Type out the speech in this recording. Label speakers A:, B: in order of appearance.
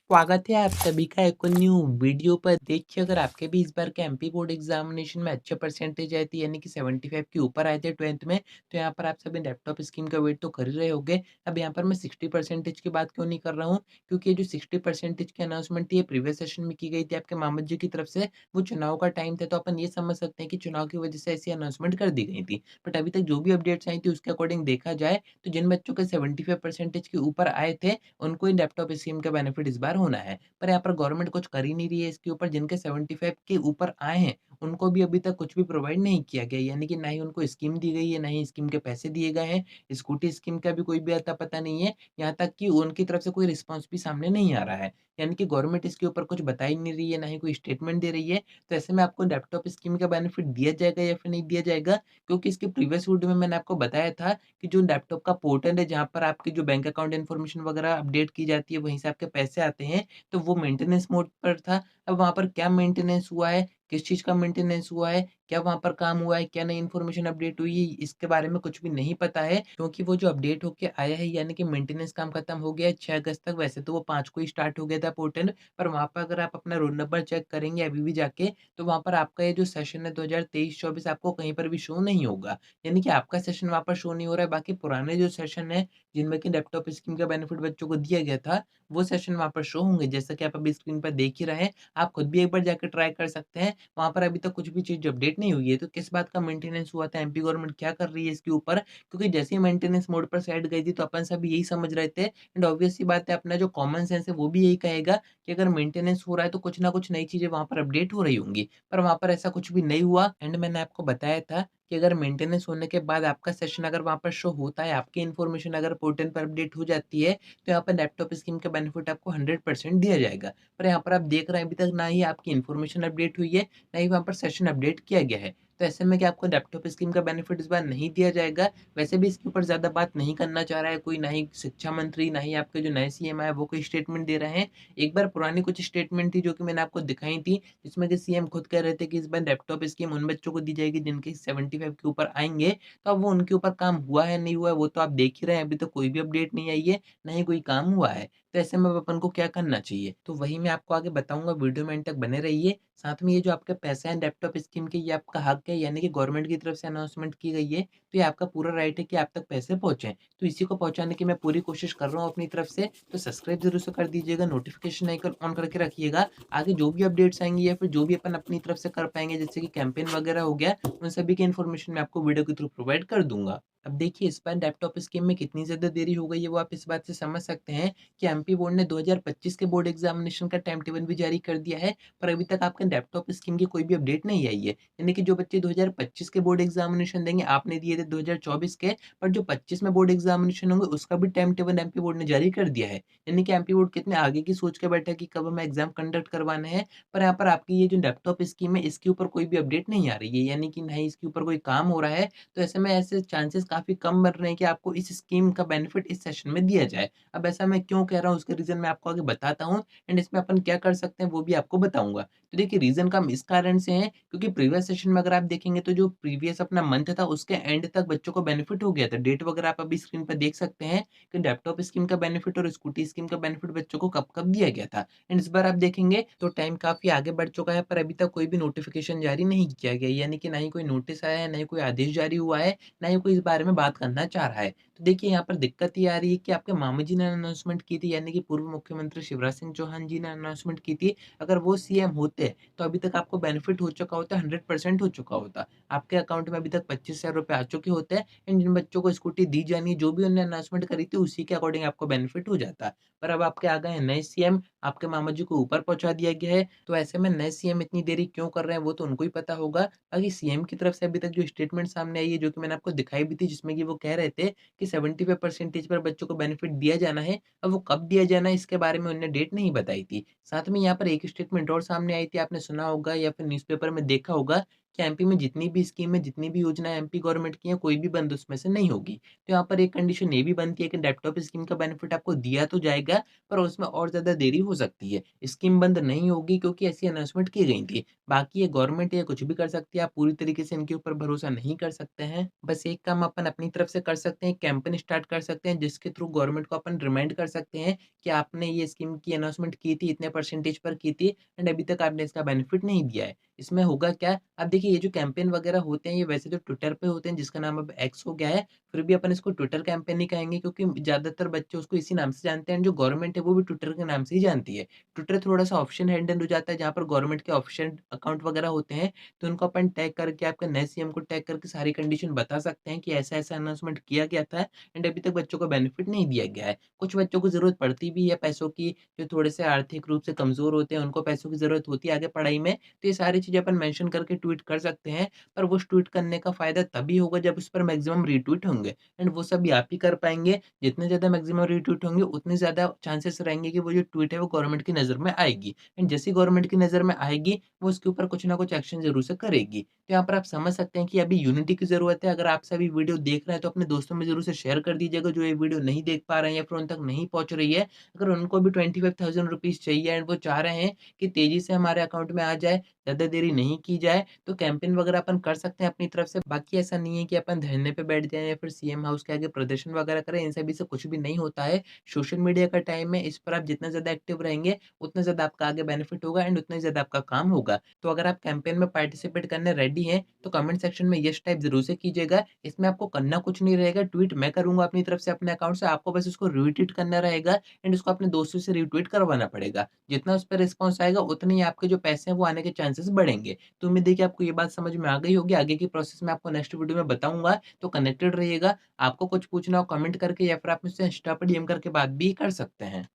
A: स्वागत है आप सभी का एक और न्यू वीडियो पर। देखिए, अगर आपके भी इस बार के एमपी बोर्ड एग्जामिनेशन में अच्छे परसेंटेज आए थे, यानी कि 75 के ऊपर आए थे 12th में, तो यहाँ पर आप सभी लैपटॉप स्कीम का वेट तो कर ही रहे होंगे। अब यहाँ पर मैं 60 परसेंटेज की बात क्यों नहीं कर रहा हूँ, क्योंकि ये जो 60 परसेंटेज की अनाउंसमेंट थी, ये प्रीवियस सेशन में की गई थी आपके मामा जी की तरफ से। वो चुनाव का टाइम था, तो अपन ये समझ सकते हैं कि चुनाव की वजह से ऐसी अनाउंसमेंट कर दी गई थी। बट अभी तक जो भी अपडेट्स आई थी, उसके अकॉर्डिंग देखा जाए तो जिन बच्चों के 75 परसेंटेज के ऊपर आए थे, उनको ही लैपटॉप स्कीम का बेनिफिट इस बार होना है। पर यहाँ पर गवर्नमेंट कुछ कर ही नहीं रही है इसके ऊपर। जिनके 75 के ऊपर आए हैं, उनको भी अभी तक कुछ भी प्रोवाइड नहीं किया गया, यानी कि ना ही उनको स्कीम दी गई है, ना ही स्कीम के पैसे दिए गए हैं। स्कूटी स्कीम का भी कोई भी अता पता नहीं है। यहाँ तक कि उनकी तरफ से कोई रिस्पॉन्स भी सामने नहीं आ रहा है, यानी कि गवर्नमेंट इसके ऊपर कुछ बता ही नहीं रही है, ना ही कोई स्टेटमेंट दे रही है। तो ऐसे में आपको लैपटॉप स्कीम का बेनिफिट दिया जाएगा या फिर नहीं दिया जाएगा, क्योंकि इसके प्रीवियस वीडियो में मैंने आपको बताया था कि जो लैपटॉप का पोर्टल है, जहाँ पर आपकी जो बैंक अकाउंट इन्फॉर्मेशन वगैरह अपडेट की जाती है, वहीं से आपके पैसे आते हैं, तो वो मेंटेनेंस मोड पर था। अब वहाँ पर क्या मेंटेनेंस हुआ है, किस चीज़ का मेंटेनेंस हुआ है, क्या वहाँ पर काम हुआ है, क्या नई इन्फॉर्मेशन अपडेट हुई है, इसके बारे में कुछ भी नहीं पता है। क्योंकि वो जो अपडेट होके आया है, यानी कि मेंटेनेंस काम खत्म हो गया है 6 अगस्त तक। वैसे तो वो 5 को ही स्टार्ट हो गया था पोर्टल, पर वहाँ पर अगर आप अपना रोल नंबर चेक करेंगे अभी भी जाके, तो वहाँ पर आपका ये जो सेशन है 2023-24 आपको कहीं पर भी शो नहीं होगा। यानी कि आपका सेशन वहाँ पर शो नहीं हो रहा है। बाकी पुराने जो सेशन है, जिनमें कि लैपटॉप स्कीम का बेनिफिट बच्चों को दिया गया था, वो सेशन वहाँ पर शो होंगे, जैसा कि आप अभी स्क्रीन पर देख ही रहे हैं। आप खुद भी एक बार जाके ट्राई कर सकते हैं। वहाँ पर अभी तक कुछ भी चीज़ अपडेट नहीं हुई है, तो किस बात का मेंटेनेंस हुआ था, एमपी गवर्नमेंट क्या कर रही है इसके ऊपर? क्योंकि जैसे ही मेंटेनेंस मोड पर साइड गई थी, तो अपन सभी यही समझ रहे थे, एंड ऑब्वियस सी बात है, अपना जो कॉमन सेंस है वो भी यही कहेगा कि अगर मेंटेनेंस हो रहा है, तो कुछ ना कुछ नई चीज़ें वहाँ पर अपडेट हो रही होंगी। पर वहाँ पर ऐसा कुछ भी नहीं हुआ, एंड मैंने आपको बताया था कि अगर मेंटेनेंस होने के बाद आपका सेशन अगर वहाँ पर शो होता है, आपकी इन्फॉर्मेशन अगर पोर्टल पर अपडेट हो जाती है, तो यहाँ पर लैपटॉप स्कीम का बेनिफिट आपको 100% दिया जाएगा। पर यहाँ पर आप देख रहे हैं, अभी तक ना ही आपकी इन्फॉर्मेशन अपडेट हुई है, ना ही वहाँ पर सेशन अपडेट किया गया है। तो ऐसे में क्या आपको लैपटॉप स्कीम का बेनिफिट इस बार नहीं दिया जाएगा? वैसे भी इसके ऊपर ज़्यादा बात नहीं करना चाह रहा है कोई, ना ही शिक्षा मंत्री, ना ही आपके जो नए सीएम आए, वो कोई स्टेटमेंट दे रहे हैं। एक बार पुरानी कुछ स्टेटमेंट थी, जो कि मैंने आपको दिखाई थी, जिसमें कि सीएम खुद कह रहे थे कि इस बार लैपटॉप स्कीम उन बच्चों को दी जाएगी जिनके 75 के ऊपर आएँगे। तो अब वो उनके ऊपर काम हुआ है, नहीं हुआ है, वो तो आप देख ही रहे हैं। अभी तक कोई भी अपडेट नहीं आई है, ना ही कोई काम हुआ है। तो ऐसे में अब अपन को क्या करना चाहिए? तो वही मैं आपको आगे बताऊँगा, वीडियो में एंड तक बने रहिए। साथ में ये जो आपके पैसे हैं लैपटॉप स्कीम के, ये आपका हक है, यानी कि गवर्नमेंट की तरफ से अनाउंसमेंट की गई है, तो ये आपका पूरा राइट है कि आप तक पैसे पहुँचे। तो इसी को पहुँचाने की मैं पूरी कोशिश कर रहा हूँ अपनी तरफ से। तो सब्सक्राइब ज़रूर से कर दीजिएगा, नोटिफ़िकेशन आइकन ऑन करके रखिएगा। आगे जो भी अपडेट्स आएँगी या फिर जो भी अपन अपनी तरफ से कर पाएँगे, जैसे कि कैंपेन वगैरह हो गया, उन सभी की इन्फॉर्मेशन मैं आपको वीडियो के थ्रू प्रोवाइड कर दूँगा। अब देखिए, इस बार लैपटॉप स्कीम में कितनी ज़्यादा देरी हो गई है, वो आप इस बात से समझ सकते हैं कि एमपी बोर्ड ने 2025 के बोर्ड एग्जामिनेशन का टाइम टेबल भी जारी कर दिया है, पर अभी तक आपके लैपटॉप स्कीम की कोई भी अपडेट नहीं आई है। यानी कि जो बच्चे 2025 के बोर्ड एग्जामिनेशन देंगे, आपने दिए थे 2024 के, पर जो 25 में बोर्ड एग्जामिनेशन होंगे, उसका भी टाइम टेबल एमपी बोर्ड ने जारी कर दिया है। यानी कि एमपी बोर्ड कितने आगे की सोच के बैठा है कि कब हमें एग्जाम कंडक्ट करवाने हैं। पर यहाँ पर आपकी ये जो लैपटॉप स्कीम है, इसके ऊपर कोई भी अपडेट नहीं आ रही है, यानी कि ना ही इसके ऊपर कोई काम हो रहा है। तो ऐसे में ऐसे चांसेस काफ़ी कम बन रहे हैं कि आपको इस स्कीम का बेनिफिट इस सेशन में दिया जाए। अब ऐसा मैं क्यों कह रहा हूँ, उसके रीज़न मैं आपको आगे बताता हूँ, एंड इसमें अपन क्या कर सकते हैं वो भी आपको बताऊँगा। तो देखिए, रीज़न कम इस कारण से है, क्योंकि प्रीवियस सेशन में अगर आप देखेंगे, तो जो प्रीवियस अपना मंथ था, उसके एंड तक बच्चों को बेनिफिट हो गया था। डेट वगैरह आप अभी स्क्रीन पे देख सकते हैं कि लैपटॉप स्कीम का बेनिफिट और स्कूटी स्कीम का बेनिफिट बच्चों को कब-कब दिया गया था। एंड इस बार आप देखेंगे तो टाइम काफ़ी आगे बढ़ चुका है, पर अभी तक कोई भी नोटिफ़िकेशन जारी नहीं किया गया है, यानी कि ना ही कोई नोटिस आया है, ना ही कोई आदेश जारी हुआ है, ना ही कोई इस बारे में बात करना चाह रहा है। तो देखिए, यहाँ पर दिक्कत ये आ रही है कि आपके मामा जी ने अनाउंसमेंट की थी, यानी कि पूर्व मुख्यमंत्री शिवराज सिंह चौहान जी ने अनाउंसमेंट की थी। अगर वो सीएम होते, तो अभी तक आपको बेनिफिट हो चुका होता, 100% हो चुका होता। आपके अकाउंट में अभी तक 25,000 रुपए आ चुके होते हैं, एंड जिन बच्चों को स्कूटी दी जानी है, जो भी उन्होंने अनाउंसमेंट करी थी, उसी के अकॉर्डिंग आपको बेनिफिट हो जाता। पर अब आपके आ गए हैं नए सीएम, आपके मामा जी को ऊपर पहुँचा दिया गया है, तो ऐसे में नए सीएम इतनी देरी क्यों कर रहे हैं, वो तो उनको ही पता होगा। बाकी सीएम की तरफ से अभी तक जो स्टेटमेंट सामने आई है, जो कि मैंने आपको दिखाई भी थी, जिसमें कि वो कह रहे थे कि 75 परसेंटेज पर बच्चों को बेनिफिट दिया जाना है। अब वो कब दिया जाना है, इसके बारे में उन्होंने डेट नहीं बताई थी। साथ में यहाँ पर एक स्टेटमेंट और सामने आई थी, आपने सुना होगा या फिर न्यूज़पेपर में देखा होगा कि एमपी में जितनी भी स्कीम है, जितनी भी योजनाएँ एमपी गवर्नमेंट की हैं, कोई भी बंद उसमें से नहीं होगी। तो यहाँ पर एक कंडीशन ये भी बनती है कि लैपटॉप स्कीम का बेनिफिट आपको दिया तो जाएगा, पर उसमें और ज़्यादा देरी हो सकती है। स्कीम बंद नहीं होगी क्योंकि ऐसी अनाउंसमेंट की गई थी। बाकी ये गवर्नमेंट ये कुछ भी कर सकती है, आप पूरी तरीके से इनके ऊपर भरोसा नहीं कर सकते हैं। बस एक काम अपन अपनी तरफ से कर सकते हैं, कैंपेन स्टार्ट कर सकते हैं, जिसके थ्रू गवर्नमेंट को अपन रिमाइंड कर सकते हैं कि आपने ये स्कीम की अनाउंसमेंट की थी, इतने परसेंटेज पर की थी एंड अभी तक आपने इसका बेनिफिट नहीं दिया है। इसमें होगा क्या, अब देखिए ये जो कैंपेन वगैरह होते हैं, ये वैसे तो ट्विटर पे होते हैं, जिसका नाम अब एक्स हो गया है। फिर भी अपन इसको ट्विटर कैंपेन ही कहेंगे क्योंकि ज़्यादातर बच्चे उसको इसी नाम से जानते हैं, जो गवर्नमेंट है वो भी ट्विटर के नाम से ही जानती है। ट्विटर थोड़ा-सा ऑप्शन हैंडल हो जाता है, जहाँ पर गवर्नमेंट के ऑफिशियल अकाउंट वगैरह होते हैं, तो उनको अपन टैग करके, आपके नए सीएम को टैग करके सारी कंडीशन बता सकते हैं कि ऐसा-ऐसा अनाउंसमेंट किया गया था एंड अभी तक बच्चों को बेनिफिट नहीं दिया गया है। कुछ बच्चों को ज़रूरत पड़ती भी है पैसों की, जो थोड़े से आर्थिक रूप से कमज़ोर होते हैं, उनको पैसों की ज़रूरत होती है आगे पढ़ाई में, तो ये सारी चीज़ें अपन मेंशन करके ट्वीट कर सकते हैं। पर वो उस ट्वीट करने का फ़ायदा तभी होगा जब उस पर मैक्सिमम रीट्वीट होंगे एंड वो सब भी आप ही कर पाएँगे। जितने ज़्यादा मैक्सिमम रीट्वीट होंगे, उतने ज़्यादा चांसेस रहेंगे कि वो जो ट्वीट है वो गवर्नमेंट की नज़र में आएगी एंड जैसे ही गवर्नमेंट की नज़र में आएगी, वो उसके ऊपर कुछ ना कुछ एक्शन ज़रूर से करेगी। तो यहाँ पर आप समझ सकते हैं कि अभी यूनिटी की ज़रूरत है। अगर आप सभी वीडियो देख रहे हैं तो अपने दोस्तों में ज़रूर से शेयर कर दीजिएगा, जो ये वीडियो नहीं देख पा रहे हैं या फिर उन तक नहीं पहुँच रही है। अगर उनको भी 25,000 रुपीज़ चाहिए एंड वो चाह रहे हैं कि तेज़ी से हमारे अकाउंट में आ जाए, ज़्यादा देरी नहीं की जाए, तो कैंपेन वगैरह अपन कर सकते हैं अपनी तरफ से। बाकी ऐसा नहीं है कि अपन धरने पे बैठ जाएँ या फिर सीएम हाउस के आगे प्रदर्शन वगैरह करें, इन सभी से कुछ भी नहीं होता है। सोशल मीडिया का टाइम है, इस पर आप जितना ज़्यादा एक्टिव रहेंगे, उतना ज़्यादा आपका आगे बेनिफिट होगा एंड उतना ही ज़्यादा आपका काम होगा। तो अगर आप कैंपेन में पार्टिसिपेट करने रेडी हैं, तो कमेंट सेक्शन में येस टाइप ज़रूर से कीजिएगा। इसमें आपको करना कुछ नहीं रहेगा, ट्वीट मैं करूँगा अपनी तरफ से अपने अकाउंट से, आपको बस उसको रीट्वीट करना रहेगा एंड उसको अपने दोस्तों से रीट्वीट करवाना पड़ेगा। जितना उस पे रिस्पॉन्स आएगा, उतने ही आपके जो पैसे हैं, वो आने के चांसेस बढ़ेंगे। तो उम्मीद है कि आपको ये बात समझ में आ गई होगी। आगे की प्रोसेस मैं आपको नेक्स्ट वीडियो में बताऊँगा, तो कनेक्टेड रहिएगा। आपको कुछ पूछना हो कमेंट करके या फिर आप मुझसे इंस्टा पे डीएम करके बात भी कर सकते हैं।